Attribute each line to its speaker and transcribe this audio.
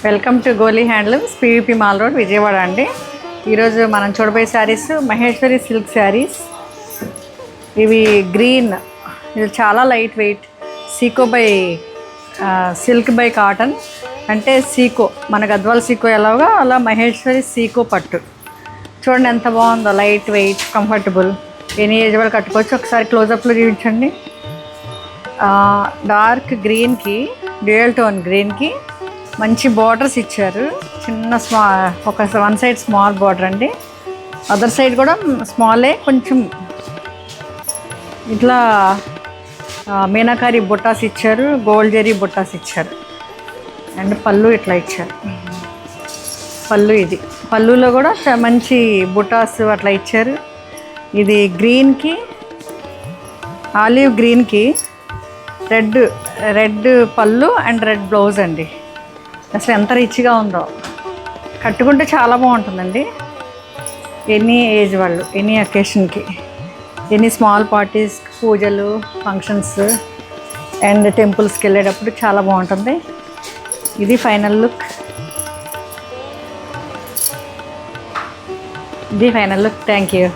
Speaker 1: Welcome to Goli handlooms PVP mall road Vijayawada అండి. ఈరోజు మనం చూడబోయే శారీస్ మహేశ్వరి సిల్క్ శారీస్. ఇవి గ్రీన్, ఇది చాలా లైట్ వెయిట్ సీకో బై సిల్క్ బై కాటన్, అంటే సీకో మన గద్వాల్ సీకో ఎలాగో అలా మహేశ్వరి సీకో పట్టు. చూడండి ఎంత బాగుందో, light weight comfortable, any age వాళ్ళు కట్టుకోవచ్చు. ఒకసారి క్లోజప్లో చూపించండి. డార్క్ గ్రీన్కి డ్యూయల్ టోన్ గ్రీన్కి మంచి బార్డర్స్ ఇచ్చారు. చిన్న ఒక వన్ సైడ్ స్మాల్ బార్డర్ అండి, అదర్ సైడ్ కూడా స్మాలే, కొంచెం ఇట్లా మీనాకారి బుట్టాస్ ఇచ్చారు, గోల్డ్ జరీ బుట్టాస్ ఇచ్చారు. అండ్ పళ్ళు ఇట్లా ఇచ్చారు. పళ్ళు ఇది, పళ్ళులో కూడా మంచి బుట్టాస్ అట్లా ఇచ్చారు. ఇది గ్రీన్కి, ఆలివ్ గ్రీన్కి రెడ్ పళ్ళు అండ్ రెడ్ బ్లౌజ్ అండి. అసలు ఎంత రిచ్గా ఉందో, కట్టుకుంటే చాలా బాగుంటుందండి. ఎనీ ఏజ్ వాళ్ళు, ఎనీ అకేషన్కి, ఎనీ స్మాల్ పార్టీస్, పూజలు, ఫంక్షన్స్ అండ్ టెంపుల్స్కి వెళ్ళేటప్పుడు చాలా బాగుంటుంది. ఇది ఫైనల్ లుక్. Thank you.